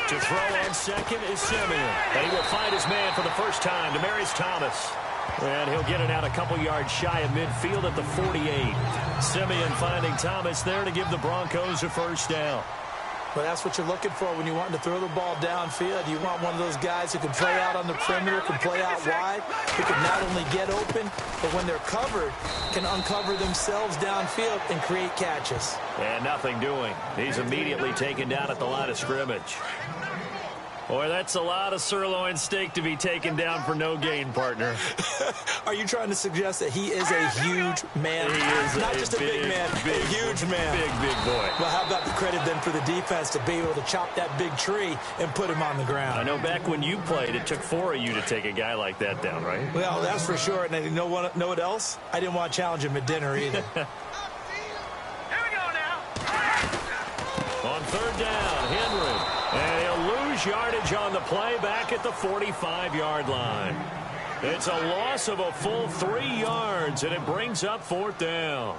To throw on second is Simeon. And he will find his man for the first time, Demaryius Thomas. And he'll get it out a couple yards shy of midfield at the 48. Simeon finding Thomas there to give the Broncos a first down. Well, that's what you're looking for when you want to throw the ball downfield. You want one of those guys who can play out on the perimeter, can play out wide, who can not only get open, but when they're covered, can uncover themselves downfield and create catches. And nothing doing. He's immediately taken down at the line of scrimmage. Boy, that's a lot of sirloin steak to be taken down for no gain, partner. Are you trying to suggest that he is a huge man? He is not just a big man, a huge man. Big boy. Well, how about the credit then for the defense to be able to chop that big tree and put him on the ground? I know back when you played, it took 4 of you to take a guy like that down, right? Well, that's for sure. And you know what else? I didn't want to challenge him at dinner either. Here we go now. On third down, Henry. And he'll lose yardage on the play back at the 45-yard line. It's a loss of a full 3 yards, and it brings up fourth down.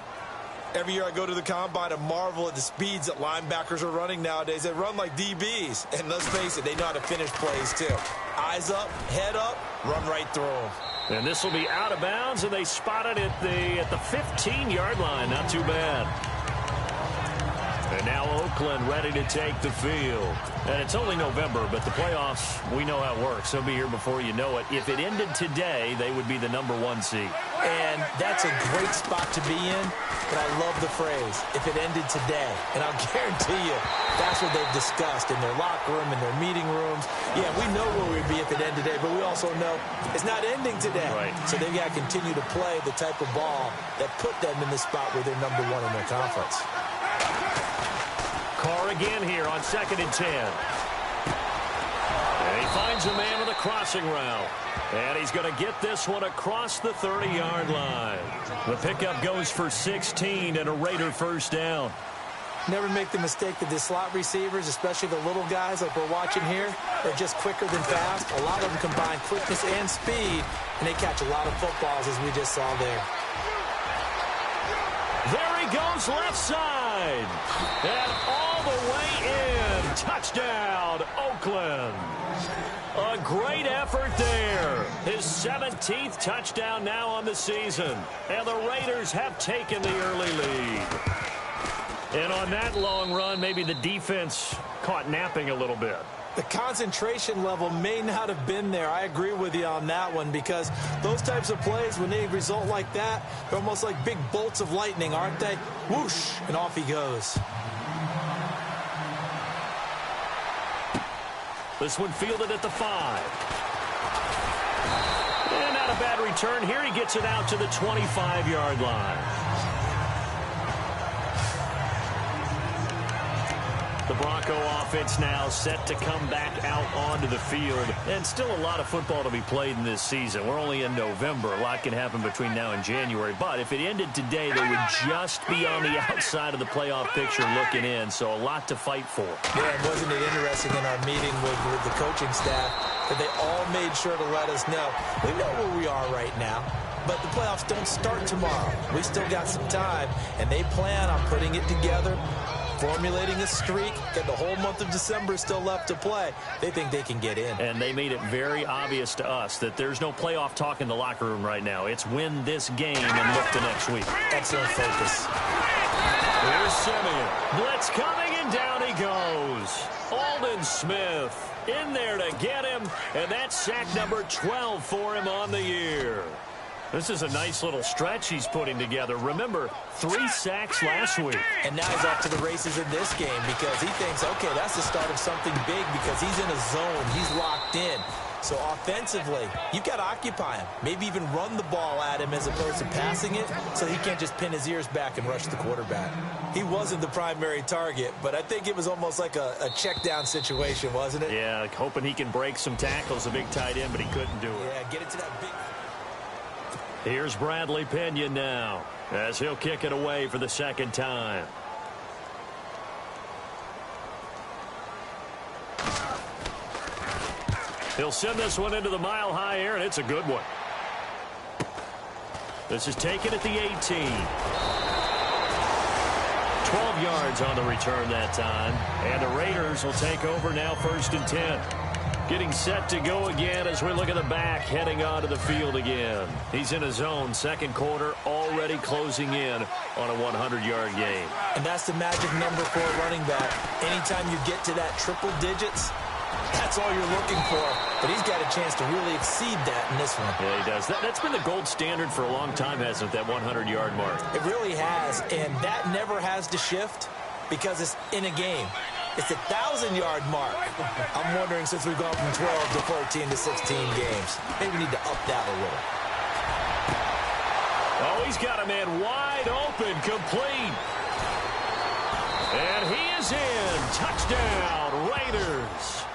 Every year I go to the combine and marvel at the speeds that linebackers are running nowadays. They run like DBs. And let's face it, they know how to finish plays too. Eyes up, head up, run right through them. And this will be out of bounds, and they spot it at the 15-yard line. Not too bad. And now Oakland ready to take the field. And it's only November, but the playoffs, we know how it works. They'll be here before you know it. If it ended today, they would be the #1 seed. And that's a great spot to be in, but I love the phrase, if it ended today. And I'll guarantee you, that's what they've discussed in their locker room, in their meeting rooms. Yeah, we know where we'd be if it ended today, but we also know it's not ending today. Right. So they've got to continue to play the type of ball that put them in the spot where they're #1 in their conference. Carr again here on 2nd and 10. And he finds a man with a crossing route. And he's going to get this one across the 30-yard line. The pickup goes for 16 and a Raider first down. Never make the mistake that the slot receivers, especially the little guys like we're watching here, are just quicker than fast. A lot of them combine quickness and speed, and they catch a lot of footballs, as we just saw there. There he goes left side. And all the way in. Touchdown, Oakland. A great effort there. His 17th touchdown now on the season. And the Raiders have taken the early lead. And on that long run, maybe the defense caught napping a little bit. The concentration level may not have been there. I agree with you on that one, because those types of plays, when they result like that, they're almost like big bolts of lightning, aren't they? Whoosh, and off he goes. This one fielded at the 5. And not a bad return. Here he gets it out to the 25-yard line. The Bronco offense now set to come back out onto the field. And still a lot of football to be played in this season. We're only in November. A lot can happen between now and January. But if it ended today, they would just be on the outside of the playoff picture looking in. So a lot to fight for. Yeah, and wasn't it interesting in our meeting with the coaching staff that they all made sure to let us know. We know where we are right now, but the playoffs don't start tomorrow. We still got some time, and they plan on putting it together, formulating a streak, got the whole month of December still left to play. They think they can get in. And they made it very obvious to us that there's no playoff talk in the locker room right now. It's win this game and look to next week. Excellent focus. Here's Simeon. Blitz coming, and down he goes. Aldon Smith in there to get him, and that's sack number 12 for him on the year. This is a nice little stretch he's putting together. Remember, 3 sacks last week. And now he's off to the races in this game because he thinks, okay, that's the start of something big because he's in a zone. He's locked in. So offensively, you've got to occupy him. Maybe even run the ball at him as opposed to passing it so he can't just pin his ears back and rush the quarterback. He wasn't the primary target, but I think it was almost like a check down situation, wasn't it? Yeah, hoping he can break some tackles, a big tight end, but he couldn't do it. Yeah, get it to that big... Here's Bradley Pinion now as he'll kick it away for the second time. He'll send this one into the mile-high air, and it's a good one. This is taken at the 18. 12 yards on the return that time. And the Raiders will take over now, 1st and 10. Getting set to go again as we look at the back, heading onto the field again. He's in his zone, second quarter, already closing in on a 100-yard game. And that's the magic number for a running back. Anytime you get to that triple digits, that's all you're looking for. But he's got a chance to really exceed that in this one. Yeah, he does. That's been the gold standard for a long time, hasn't it, that 100-yard mark? It really has, and that never has to shift because it's in a game. It's a 1,000-yard mark. I'm wondering, since we've gone from 12 to 14 to 16 games, maybe we need to up that a little. Oh, he's got a man wide open, complete. And he is in. Touchdown, Raiders.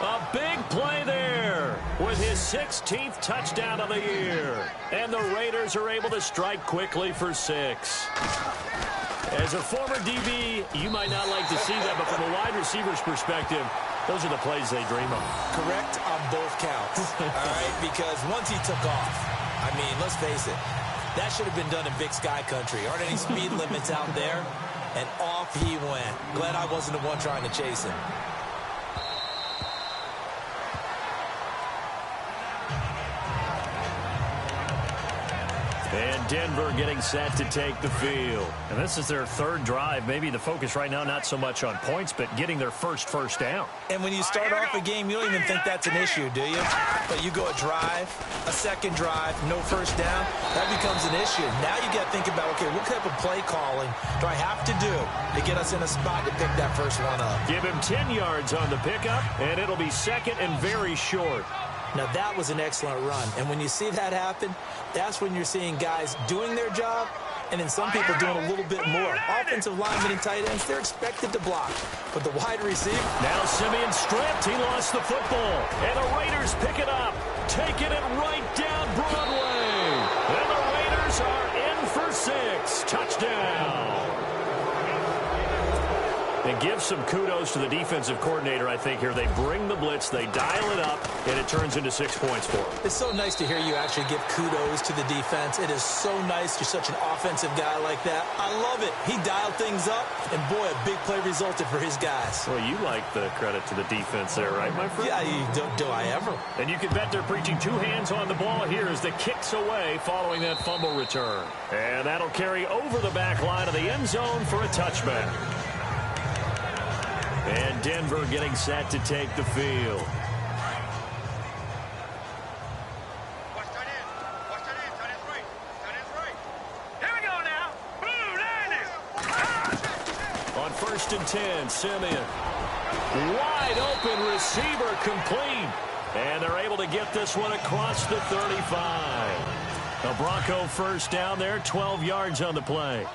A big play there with his 16th touchdown of the year. And the Raiders are able to strike quickly for 6. As a former DB, you might not like to see that, but from a wide receiver's perspective, those are the plays they dream of. Correct on both counts, all right? Because once he took off, I mean, let's face it, that should have been done in Big Sky Country. Aren't any speed limits out there? And off he went. Glad I wasn't the one trying to chase him. And Denver getting set to take the field. And this is their third drive. Maybe the focus right now not so much on points, but getting their first down. And when you start off a game, you don't even think that's an issue, do you? But you go a drive, a second drive, no first down, that becomes an issue. Now you got to think about, okay, what type of play calling do I have to do to get us in a spot to pick that first one up? Give him 10 yards on the pickup, and it'll be second and very short. Now, that was an excellent run. And when you see that happen, that's when you're seeing guys doing their job and then some people doing a little bit more. Offensive linemen and tight ends, they're expected to block. But the wide receiver... Now Simeon stripped. He lost the football. And the Raiders pick it up, taking it right down Broadway. And the Raiders are in for 6. Touchdown. And give some kudos to the defensive coordinator, I think, here. They bring the blitz, they dial it up, and it turns into 6 points for them. It's so nice to hear you actually give kudos to the defense. It is so nice. You're such an offensive guy like that. I love it. He dialed things up, and boy, a big play resulted for his guys. Well, you like the credit to the defense there, right, my friend? Yeah, do I ever. And you can bet they're preaching 2 hands on the ball here as the kick's away following that fumble return. And that'll carry over the back line of the end zone for a touchback. And Denver getting set to take the field. Here we go now. Blue 90s. On 1st and 10, Simeon. Wide open receiver complete. And they're able to get this one across the 35. A Bronco first down there, 12 yards on the play.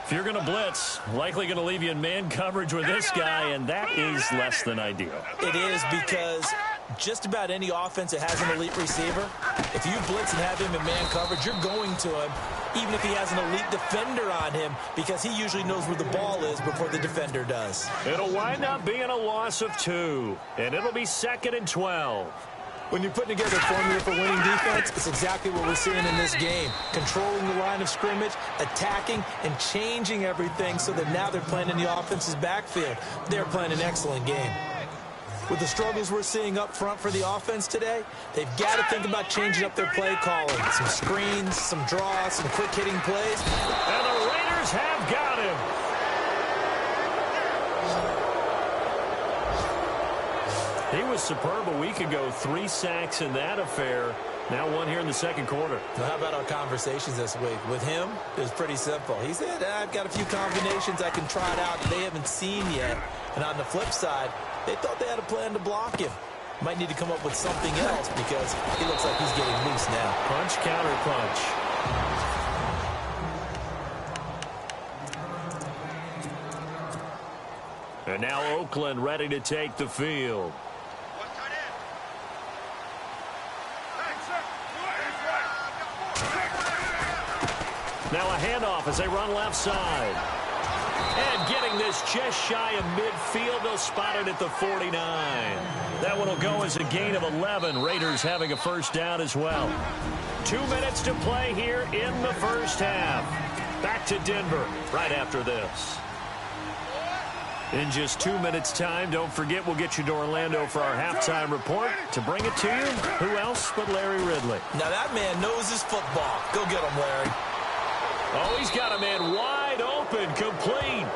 If you're going to blitz, likely going to leave you in man coverage with this guy, and that is less than ideal. It is, because just about any offense that has an elite receiver, if you blitz and have him in man coverage, you're going to him, even if he has an elite defender on him, because he usually knows where the ball is before the defender does. It'll wind up being a loss of 2, and it'll be 2nd and 12. When you're putting together a formula for winning defense, it's exactly what we're seeing in this game. Controlling the line of scrimmage, attacking, and changing everything so that now they're playing in the offense's backfield. They're playing an excellent game. With the struggles we're seeing up front for the offense today, they've got to think about changing up their play calling. Some screens, some draws, some quick-hitting plays. And the Raiders have got him. He was superb a week ago. 3 sacks in that affair. Now 1 here in the second quarter. Now, how about our conversations this week? With him, it was pretty simple. He said, I've got a few combinations I can try it out that they haven't seen yet. And on the flip side, they thought they had a plan to block him. Might need to come up with something else because he looks like he's getting loose now. Punch, counter punch. And now Oakland ready to take the field. Now a handoff as they run left side. And getting this just shy of midfield. They'll spot it at the 49. That one will go as a gain of 11. Raiders having a first down as well. 2 minutes to play here in the first half. Back to Denver right after this. In just 2 minutes' time, don't forget we'll get you to Orlando for our halftime report. To bring it to you, who else but Larry Ridley? Now that man knows his football. Go get him, Larry. Oh, he's got a man wide open, complete.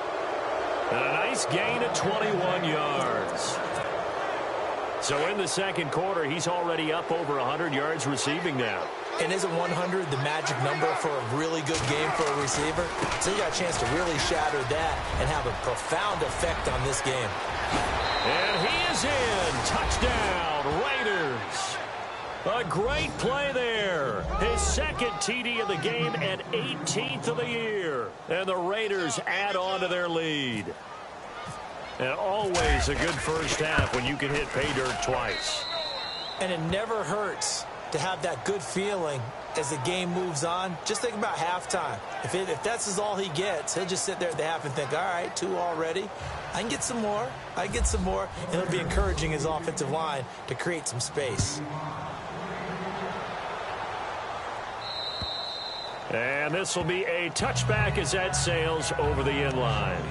And a nice gain of 21 yards. So in the second quarter, he's already up over 100 yards receiving now. And isn't 100 the magic number for a really good game for a receiver? So you got a chance to really shatter that and have a profound effect on this game. And he is in. Touchdown, Raiders. A great play there. His second TD of the game and 18th of the year. And the Raiders add on to their lead. And always a good first half when you can hit pay dirt twice. And it never hurts to have that good feeling as the game moves on. Just think about halftime. If that's all he gets, he'll just sit there at the half and think, all right, 2 already. I can get some more. I can get some more. And it'll be encouraging his offensive line to create some space. And this will be a touchback as that sails over the end line.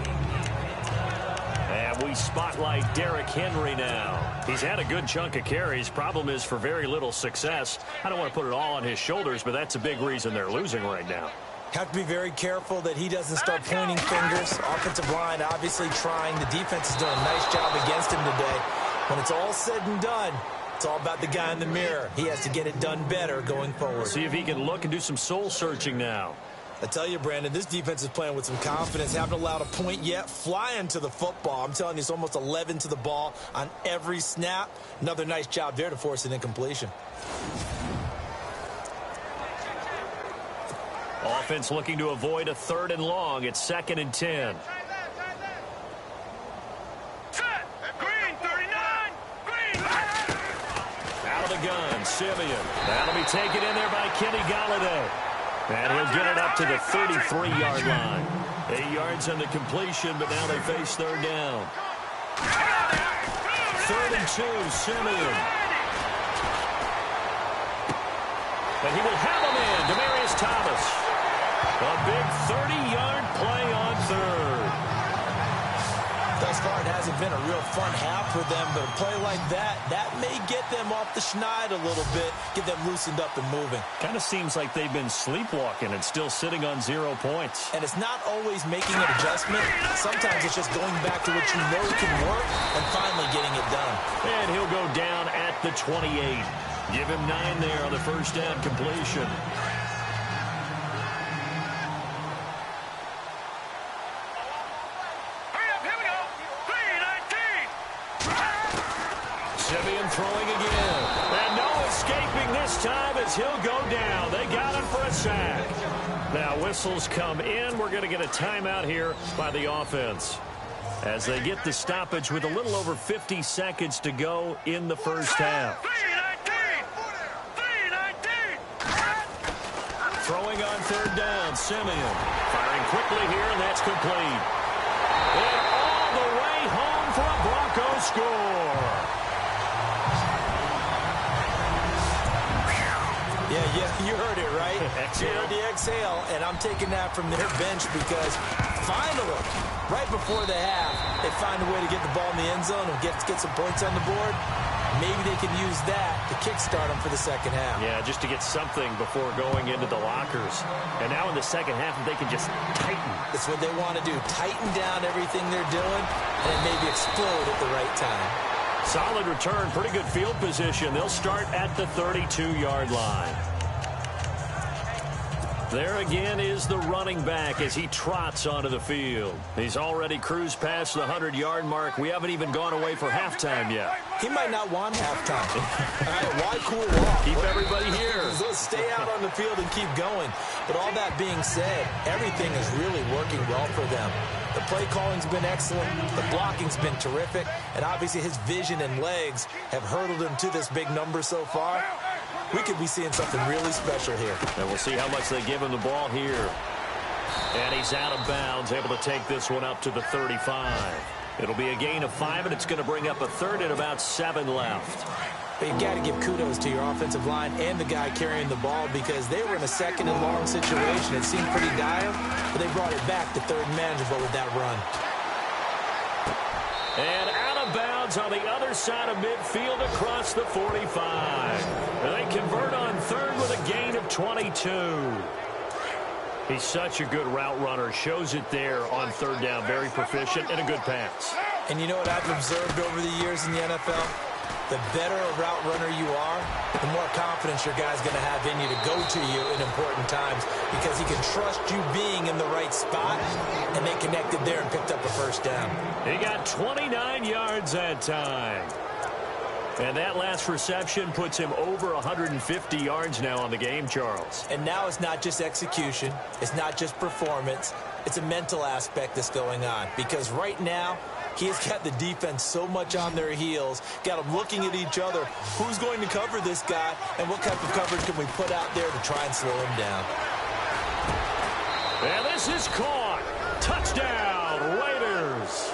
And we spotlight Derrick Henry now. He's had a good chunk of carries. Problem is for very little success. I don't want to put it all on his shoulders, but that's a big reason they're losing right now. Have to be very careful that he doesn't start pointing fingers. Offensive line obviously trying. The defense is doing a nice job against him today. When it's all said and done, it's all about the guy in the mirror. He has to get it done better going forward. See if he can look and do some soul searching now. I tell you, Brandon, this defense is playing with some confidence. Haven't allowed a point yet. Flying to the football. I'm telling you, it's almost 11 to the ball on every snap. Another nice job there to force an incompletion. Offense looking to avoid a 3rd and long. It's 2nd and 10. Set. Green 39. Green. Out of the gun, Simeon. That'll be taken in there by Kenny Galladay. And he'll get it up to the 33-yard line. 8 yards on the completion, but now they face 3rd down. 3rd and 2, Simeon. And he will have him in, Demaryius Thomas. A big 30-yard play on 3rd. Thus far, it hasn't been a real fun half for them, but a play like that may get them off the schneid a little bit, get them loosened up and moving. Kind of seems like they've been sleepwalking and still sitting on 0 points. And it's not always making an adjustment. Sometimes it's just going back to what you know can work and finally getting it done. And he'll go down at the 28. Give him 9 there on the first down completion. Simeon throwing again. And no escaping this time as he'll go down. They got him for a sack. Now whistles come in. We're going to get a timeout here by the offense as they get the stoppage with a little over 50 seconds to go in the first half. Throwing on 3rd down, Simeon. Firing quickly here, and that's complete. And all the way home for a Broncos score. Yeah, you heard it, right? Exhale. You heard the exhale, and I'm taking that from their bench because finally, right before the half, they find a way to get the ball in the end zone and get some points on the board. Maybe they can use that to kickstart them for the second half. Yeah, just to get something before going into the lockers. And now in the second half, if they can just tighten. That's what they want to do. Tighten down everything they're doing and maybe explode at the right time. Solid return, pretty good field position. They'll start at the 32-yard line. There again is the running back as he trots onto the field. He's already cruised past the 100-yard mark. We haven't even gone away for halftime yet. He might not want halftime. All right, why cool off? Keep everybody here. Let's stay out on the field and keep going. But all that being said, everything is really working well for them. The play calling's been excellent. The blocking's been terrific. And obviously his vision and legs have hurdled him to this big number so far. We could be seeing something really special here. And we'll see how much they give him the ball here. And he's out of bounds, able to take this one up to the 35. It'll be a gain of 5, and it's going to bring up a 3rd and about 7 left. But you got to give kudos to your offensive line and the guy carrying the ball because they were in a 2nd and long situation. It seemed pretty dire, but they brought it back to 3rd and manageable with that run. And out of bounds on the other side of midfield across the 45. And they convert on third with a gain of 22. He's such a good route runner. Shows it there on third down. Very proficient and a good pass. And you know what I've observed over the years in the NFL? The better a route runner you are, the more confidence your guy's going to have in you to go to you in important times because he can trust you being in the right spot, and they connected there and picked up a first down. He got 29 yards that time. And that last reception puts him over 150 yards now on the game, Charles. And now it's not just execution. It's not just performance. It's a mental aspect that's going on because right now, he has got the defense so much on their heels, got them looking at each other. Who's going to cover this guy, and what type of coverage can we put out there to try and slow him down? And this is caught. Touchdown, Raiders.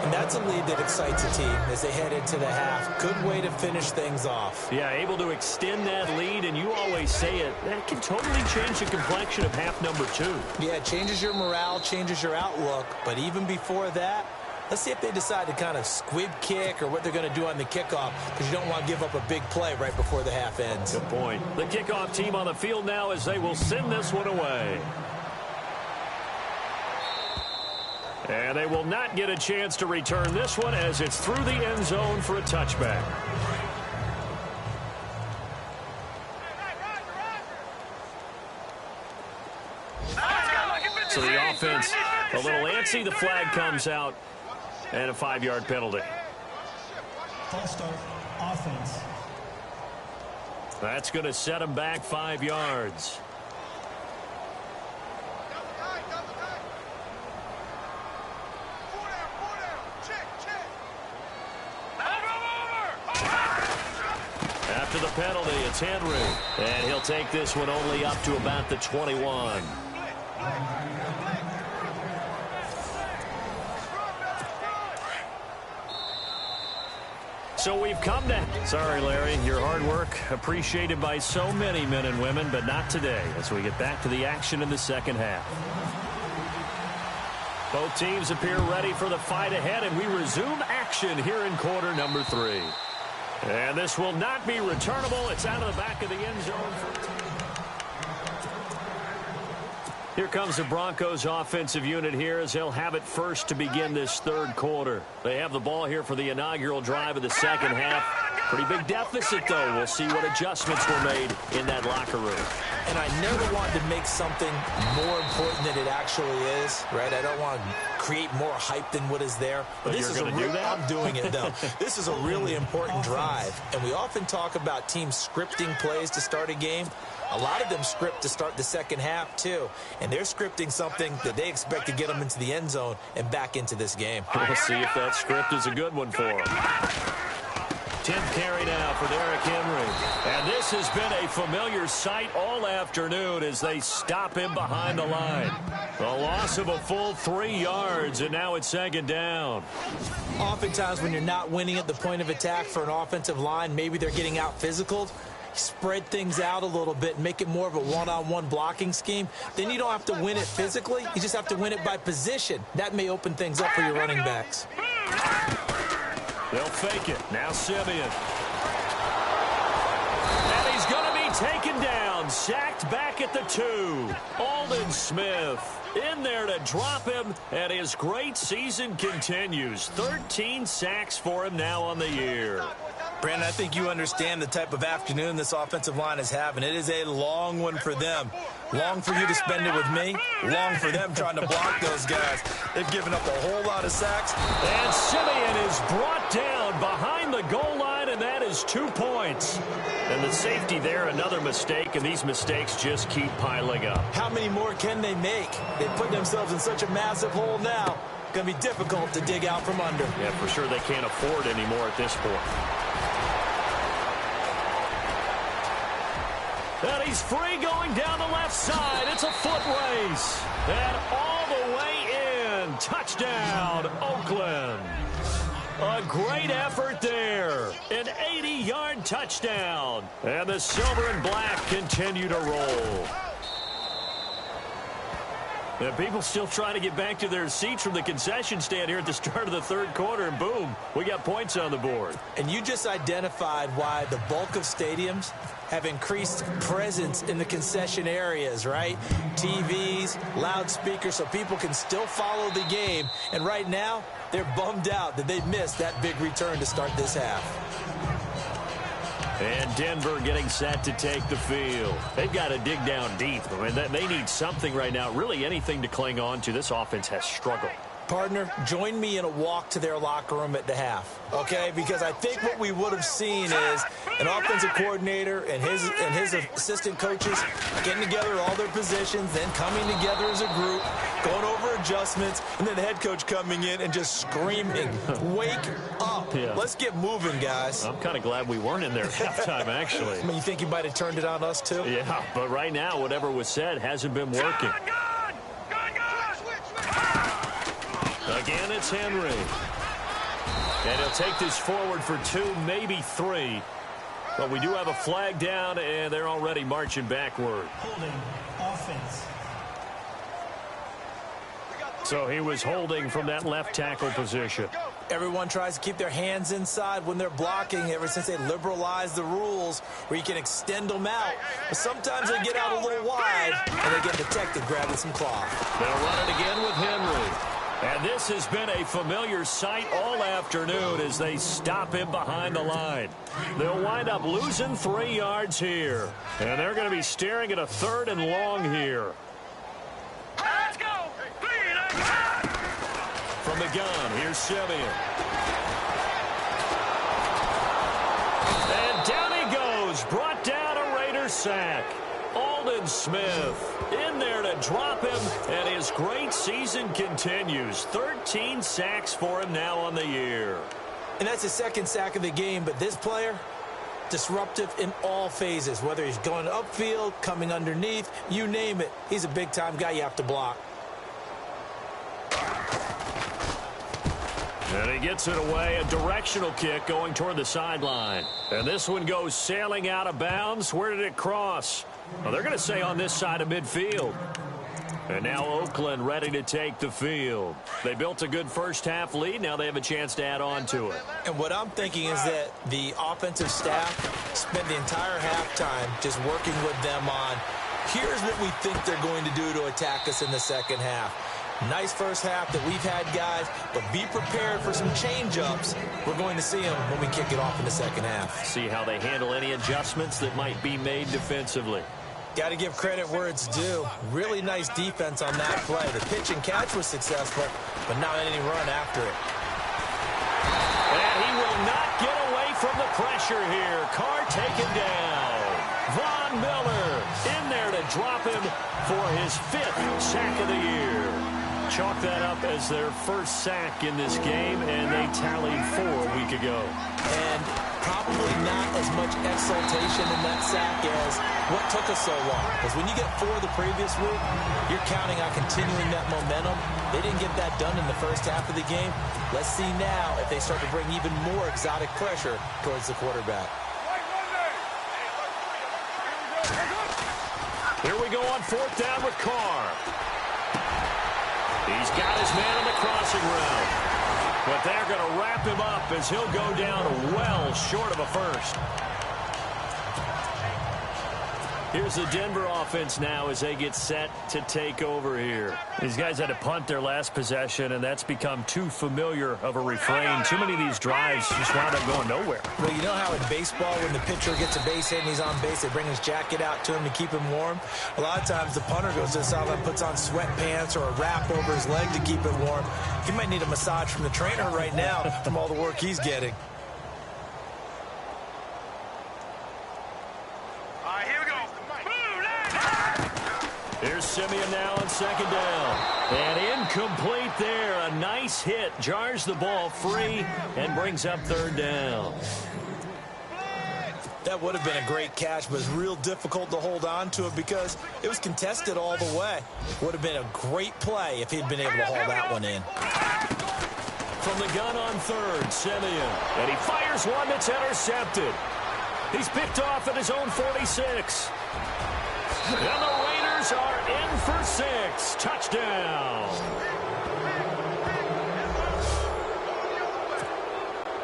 And that's a lead that excites a team as they head into the half. Good way to finish things off. Yeah, able to extend that lead, and you always say it, that can totally change the complexion of half number 2. Yeah, it changes your morale, changes your outlook. But even before that, let's see if they decide to kind of squib kick or what they're going to do on the kickoff because you don't want to give up a big play right before the half ends. Good point. The kickoff team on the field now as they will send this one away. And they will not get a chance to return this one as it's through the end zone for a touchback. So the offense a little antsy. The flag comes out and a 5-yard penalty. False start, offense. That's going to set him back 5 yards. After the penalty, it's Henry. And he'll take this one only up to about the 21. So we've come to... Sorry, Larry, your hard work appreciated by so many men and women, but not today as we get back to the action in the second half. Both teams appear ready for the fight ahead, and we resume action here in quarter number 3. And this will not be returnable. It's out of the back of the end zone. Here comes the Broncos offensive unit here as they'll have it first to begin this third quarter. They have the ball here for the inaugural drive of the second half. Pretty big deficit, though. We'll see what adjustments were made in that locker room. And I never wanted to make something more important than it actually is, right? I don't want to create more hype than what is there. But this is a real, I'm doing it, though. This is a really important drive. And we often talk about teams scripting plays to start a game. A lot of them script to start the second half, too. And they're scripting something that they expect to get them into the end zone and back into this game. We'll see if that script is a good one for them. 10th carry now for Derrick Henry. And this has been a familiar sight all afternoon as they stop him behind the line. A loss of a full 3 yards, and now it's second down. Oftentimes when you're not winning at the point of attack for an offensive line, maybe they're getting out physical. Spread things out a little bit and make it more of a one-on-one blocking scheme. Then you don't have to win it physically. You just have to win it by position. That may open things up for your running backs. They'll fake it. Now Simeon. And he's going to be taken down. Sacked back at the 2. Aldon Smith in there to drop him. And his great season continues. 13 sacks for him now on the year. Brandon, I think you understand the type of afternoon this offensive line is having. It is a long one for them. Long for you to spend it with me. Long for them trying to block those guys. They've given up a whole lot of sacks. And Simeon is brought down behind the goal line, and that is 2 points. And the safety there, another mistake, and these mistakes just keep piling up. How many more can they make? They put themselves in such a massive hole now. Going to be difficult to dig out from under. Yeah, for sure they can't afford anymore at this point. And he's free going down the left side. It's a foot race. And all the way in. Touchdown, Oakland. A great effort there. An 80-yard touchdown. And the silver and black continue to roll. And people still trying to get back to their seats from the concession stand here at the start of the third quarter, and boom, we got points on the board. And you just identified why the bulk of stadiums have increased presence in the concession areas, right? TVs, loudspeakers, so people can still follow the game. And right now, they're bummed out that they missed that big return to start this half. And Denver getting set to take the field. They've got to dig down deep. I mean, they need something right now, really anything to cling on to. This offense has struggled. Partner, join me in a walk to their locker room at the half, okay? Because I think what we would have seen is an offensive coordinator and his assistant coaches getting together all their positions, then coming together as a group, going over adjustments, and then the head coach coming in and just screaming, wake up. Yeah. Let's get moving, guys. I'm kind of glad we weren't in there at halftime, actually. I mean, you think you might have turned it on us, too? Yeah, but right now, whatever was said hasn't been working. Again, it's Henry. And he'll take this forward for 2, maybe 3. But we do have a flag down, and they're already marching backward. Holding offense. So he was holding from that left tackle position. Everyone tries to keep their hands inside when they're blocking ever since they liberalized the rules where you can extend them out. But sometimes they get out a little wide, and they get detected grabbing some cloth. They'll run it again with Henry. And this has been a familiar sight all afternoon as they stop him behind the line. They'll wind up losing 3 yards here. And they're going to be staring at a 3rd and long here. Let's go. From the gun, here's Simeon. And down he goes. Brought down a Raider sack. Aldon Smith in there to drop him, and his great season continues. 13 sacks for him now on the year. And that's his 2nd sack of the game, but this player, disruptive in all phases, whether he's going upfield, coming underneath, you name it. He's a big-time guy you have to block. And he gets it away, a directional kick going toward the sideline. And this one goes sailing out of bounds. Where did it cross? Well, they're going to say on this side of midfield. And now Oakland ready to take the field. They built a good first half lead. Now they have a chance to add on to it. And what I'm thinking is that the offensive staff spent the entire halftime just working with them on, here's what we think they're going to do to attack us in the second half. Nice first half that we've had, guys, but be prepared for some change-ups. We're going to see them when we kick it off in the second half. See how they handle any adjustments that might be made defensively. Got to give credit where it's due. Really nice defense on that play. The pitch and catch was successful, but not any run after it. And he will not get away from the pressure here. Carr taken down. Von Miller in there to drop him for his 5th sack of the year. Chalk that up as their first sack in this game, and they tallied 4 a week ago. And probably not as much exultation in that sack as what took us so long. Because when you get 4 the previous week, you're counting on continuing that momentum. They didn't get that done in the first half of the game. Let's see now if they start to bring even more exotic pressure towards the quarterback. Here we go on 4th down with Carr. He's got his man on the crossing route. But they're going to wrap him up as he'll go down well short of a first. Here's the Denver offense now as they get set to take over here. These guys had to punt their last possession, and that's become too familiar of a refrain. Too many of these drives just wound up going nowhere. Well, you know how in baseball when the pitcher gets a base hit and he's on base, they bring his jacket out to him to keep him warm? A lot of times the punter goes to the sideline and puts on sweatpants or a wrap over his leg to keep it warm. He might need a massage from the trainer right now from all the work he's getting. Here's Simeon now on 2nd down. And incomplete there. A nice hit. Jars the ball free and brings up 3rd down. That would have been a great catch, but it's real difficult to hold on to it because it was contested all the way. Would have been a great play if he'd been able to haul that one in. From the gun on 3rd, Simeon. And he fires one that's intercepted. He's picked off at his own 46. And the Raiders Raiders are in for 6. Touchdown.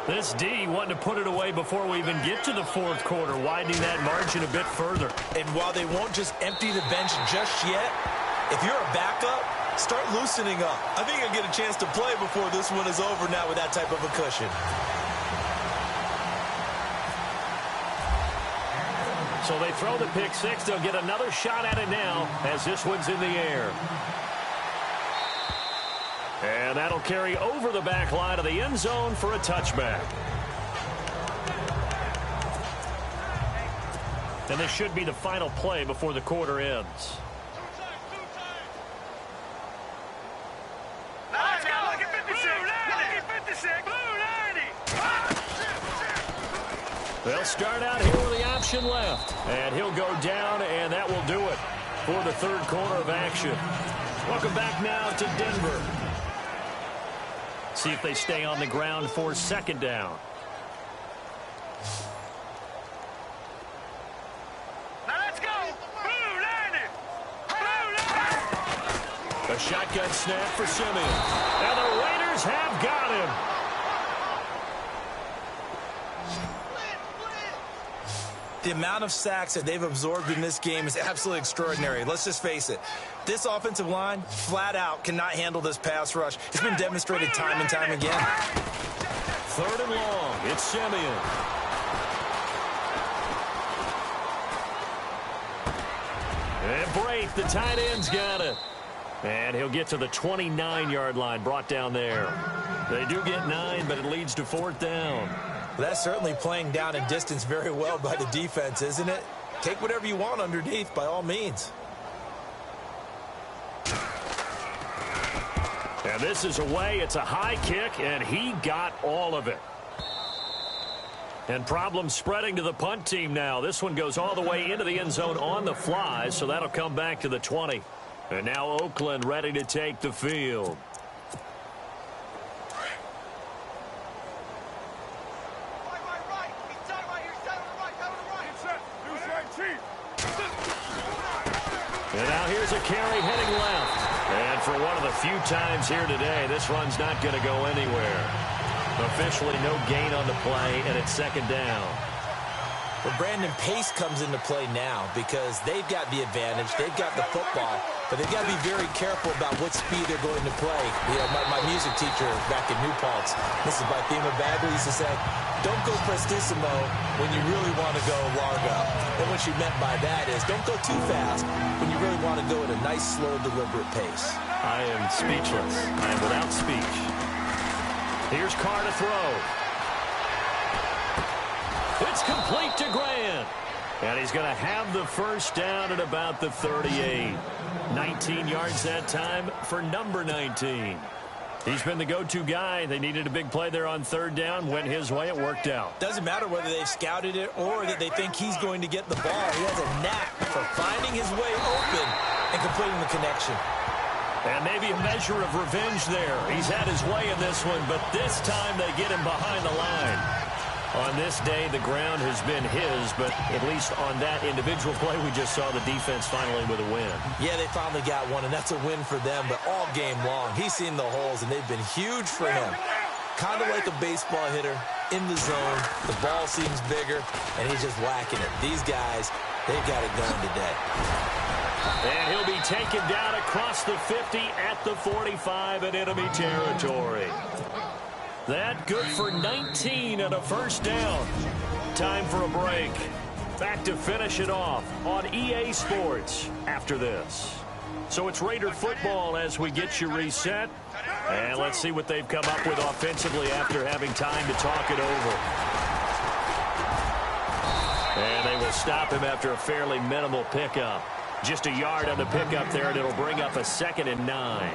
This D wanting to put it away before we even get to the fourth quarter, widening that margin a bit further. And while they won't just empty the bench just yet, if you're a backup, start loosening up. I think you'll get a chance to play before this one is over now with that type of a cushion. So they throw the pick six. They'll get another shot at it now as this one's in the air. And that'll carry over the back line of the end zone for a touchback. And this should be the final play before the quarter ends. Let's go. Look at 56. Look at 56. Blue 90. They'll start out here with the option left. And he'll go down, and that will do it for the third quarter of action. Welcome back now to Denver. See if they stay on the ground for second down. Now let's go. Blue 90. Blue 90. A shotgun snap for Simeon. And the Raiders have got him. The amount of sacks that they've absorbed in this game is absolutely extraordinary. Let's just face it. This offensive line, flat out, cannot handle this pass rush. It's been demonstrated time and time again. Third and long. It's Simeon. And Braith, the tight end's got it. And he'll get to the 29-yard line, brought down there. They do get 9, but it leads to fourth down. That's certainly playing down in distance very well by the defense, isn't it? Take whatever you want underneath, by all means. And this is away. It's a high kick, and he got all of it. And problems spreading to the punt team now. This one goes all the way into the end zone on the fly, so that'll come back to the 20. And now Oakland ready to take the field. And now here's a carry heading left. And for one of the few times here today, this run's not going to go anywhere. Officially no gain on the play, and it's second down. Well, Brandon, pace comes into play now because they've got the advantage. They've got the football, but they've got to be very careful about what speed they're going to play. You know, my music teacher back in New Paltz, this is by Thema Bagley, used to say, don't go prestissimo when you really want to go largo. And what she meant by that is don't go too fast when you really want to go at a nice, slow, deliberate pace. I am speechless. I am without speech. Here's Carr to throw. It's complete to Grant. And he's going to have the first down at about the 38. 19 yards that time for number 19. He's been the go-to guy. They needed a big play there on third down. Went his way. It worked out. Doesn't matter whether they've scouted it or that they think he's going to get the ball. He has a knack for finding his way open and completing the connection. And maybe a measure of revenge there. He's had his way in this one, but this time they get him behind the line. On this day, the ground has been his, but at least on that individual play, we just saw the defense finally with a win. Yeah, they finally got one, and that's a win for them, but all game long, he's seen the holes, and they've been huge for him. Kind of like a baseball hitter in the zone. The ball seems bigger, and he's just whacking it. These guys, they've got it going today. And he'll be taken down across the 50 at the 45 in enemy territory. That good for 19 and a first down. Time for a break. Back to finish it off on EA Sports after this. So it's Raider football as we get you reset. And let's see what they've come up with offensively after having time to talk it over. And they will stop him after a fairly minimal pickup. Just a yard on the pickup there, and it'll bring up a 2nd and 9.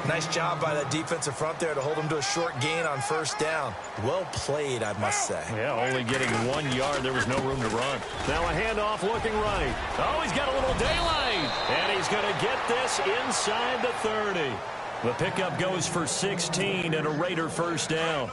Nice job by that defensive front there to hold him to a short gain on first down. Well played, I must say. Yeah, only getting 1 yard. There was no room to run. Now a handoff looking right. Oh, he's got a little daylight. And he's going to get this inside the 30. The pickup goes for 16 and a Raider first down.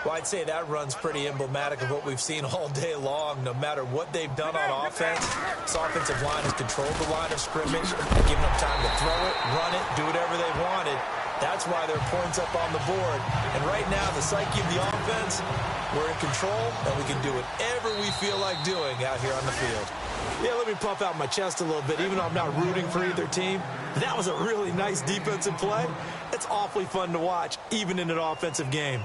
Well, I'd say that run's pretty emblematic of what we've seen all day long. No matter what they've done on offense, this offensive line has controlled the line of scrimmage, given them time to throw it, run it, do whatever they wanted. That's why there are points up on the board. And right now, the psyche of the offense, we're in control, and we can do whatever we feel like doing out here on the field. Yeah, let me puff out my chest a little bit, even though I'm not rooting for either team. That was a really nice defensive play. It's awfully fun to watch, even in an offensive game.